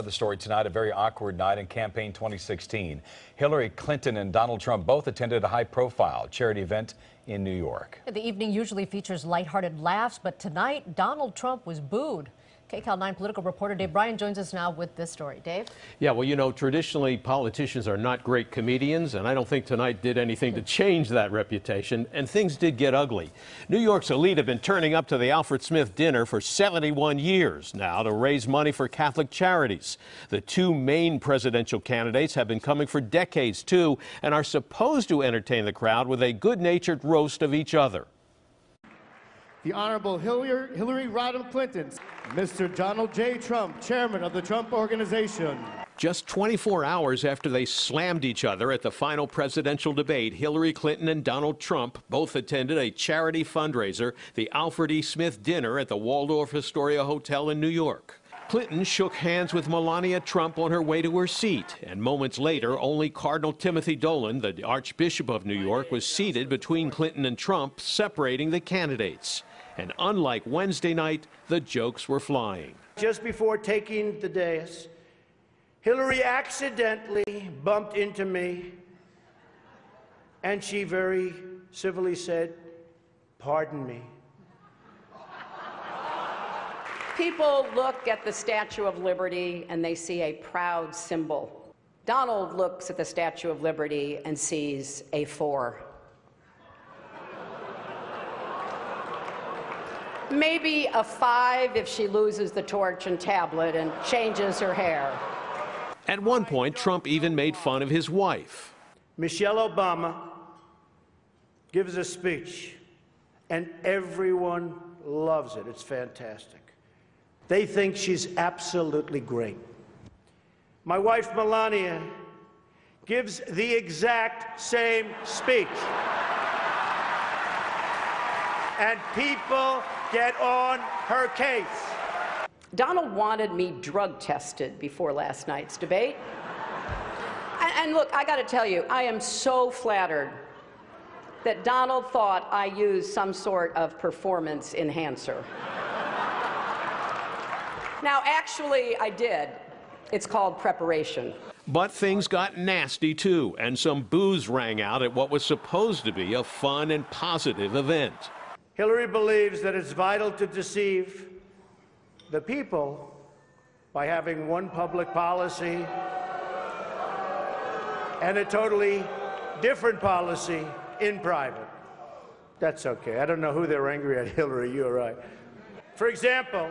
The story tonight, a very awkward night in campaign 2016. Hillary Clinton and Donald Trump both attended a high-profile charity event in New York. The evening usually features lighthearted laughs, but tonight Donald Trump was booed. KCAL 9 political reporter Dave Bryan joins us now with this story. Dave? Yeah, well, you know, traditionally politicians are not great comedians, and I don't think tonight did anything to change that reputation, and things did get ugly. New York's elite have been turning up to the Alfred Smith dinner for 71 years now to raise money for Catholic charities. The two main presidential candidates have been coming for decades, too, and are supposed to entertain the crowd with a good-natured roast of each other. The Honorable Hillary Rodham Clinton, Mr. Donald J. Trump, Chairman of the Trump Organization. Just 24 hours after they slammed each other at the final presidential debate, Hillary Clinton and Donald Trump both attended a charity fundraiser, the Alfred E. Smith Dinner at the Waldorf Astoria Hotel in New York. Clinton shook hands with Melania Trump on her way to her seat, and moments later, only Cardinal Timothy Dolan, the Archbishop of New York, was seated between Clinton and Trump, separating the candidates. And unlike Wednesday night, the jokes were flying. Just before taking the dais, Hillary accidentally bumped into me, and she very civilly said, "Pardon me." People look at the Statue of Liberty and they see a proud symbol. Donald looks at the Statue of Liberty and sees a 4. Maybe a 5 if she loses the torch and tablet and changes her hair. At one point, Trump even made fun of his wife. Michelle Obama gives a speech, and everyone loves it. It's fantastic. They think she's absolutely great. My wife, Melania, gives the exact same speech. And people get on her case. Donald wanted me drug tested before last night's debate. And look, I got to tell you, I am so flattered that Donald thought I used some sort of performance enhancer. Now, actually, I did. It's called preparation. But things got nasty, too, and some boos rang out at what was supposed to be a fun and positive event. Hillary believes that it's vital to deceive the people by having one public policy and a totally different policy in private. That's okay. I don't know who they're angry at, Hillary. You're right. For example,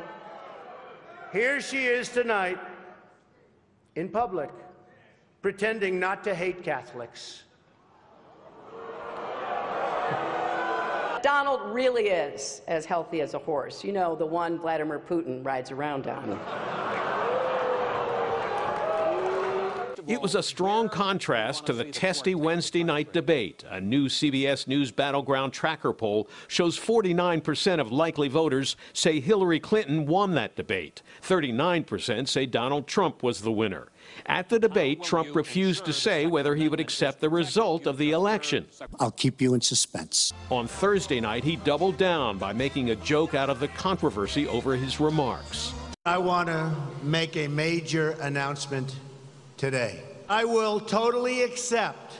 here she is tonight in public, pretending not to hate Catholics. Donald really is as healthy as a horse. You know, the one Vladimir Putin rides around on. It was a strong contrast to the testy Wednesday night debate. A new CBS News Battleground Tracker poll shows 49% of likely voters say Hillary Clinton won that debate. 39% say Donald Trump was the winner. At the debate, Trump refused to say whether he would accept the result of the election. I'll keep you in suspense. On Thursday night, he doubled down by making a joke out of the controversy over his remarks. I want to make a major announcement today. I will totally accept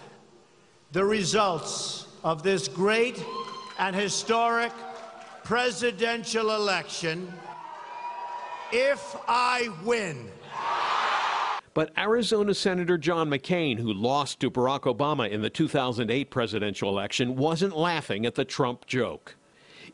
the results of this great and historic presidential election if I win. But Arizona Senator John McCain, who lost to Barack Obama in the 2008 presidential election, wasn't laughing at the Trump joke.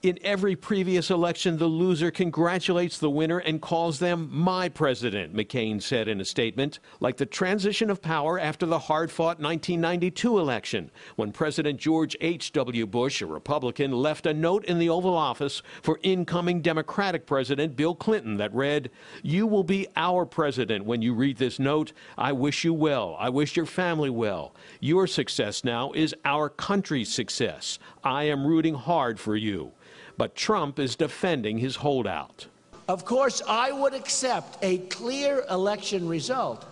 In every previous election, the loser congratulates the winner and calls them my president, McCain said in a statement, like the transition of power after the hard-fought 1992 election, when President George H.W. Bush, a Republican, left a note in the Oval Office for incoming Democratic President Bill Clinton that read, "You will be our president when you read this note. I wish you well. I wish your family well. Your success now is our country's success. I am rooting hard for you." But Trump is defending his holdout. Of course, I would accept a clear election result,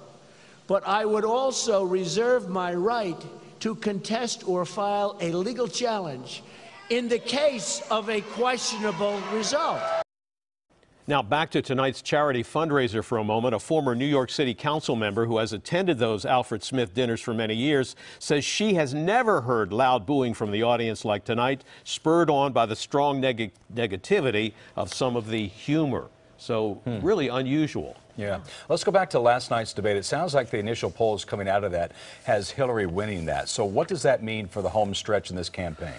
but I would also reserve my right to contest or file a legal challenge in the case of a questionable result. Now back to tonight's charity fundraiser for a moment. A former New York City council member who has attended those Alfred Smith dinners for many years says she has never heard loud booing from the audience like tonight, spurred on by the strong negativity of some of the humor. So really unusual. Yeah. Let's go back to last night's debate. It sounds like the initial polls coming out of that has Hillary winning that. So what does that mean for the home stretch in this campaign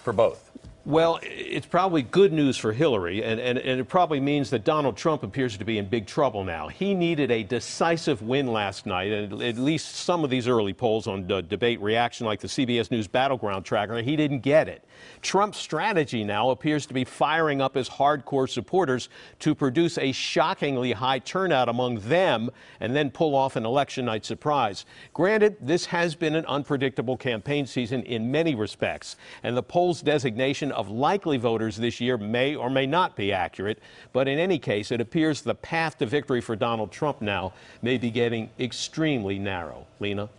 for both? Well, it's probably good news for Hillary, and it probably means that Donald Trump appears to be in big trouble now. He needed a decisive win last night, and at least some of these early polls on debate reaction, like the CBS News Battleground Tracker, he didn't get it. Trump's strategy now appears to be firing up his hardcore supporters to produce a shockingly high turnout among them and then pull off an election night surprise. Granted, this has been an unpredictable campaign season in many respects, and the poll's designation of likely voters this year may or may not be accurate, but in any case, it appears the path to victory for Donald Trump now may be getting extremely narrow. Lena?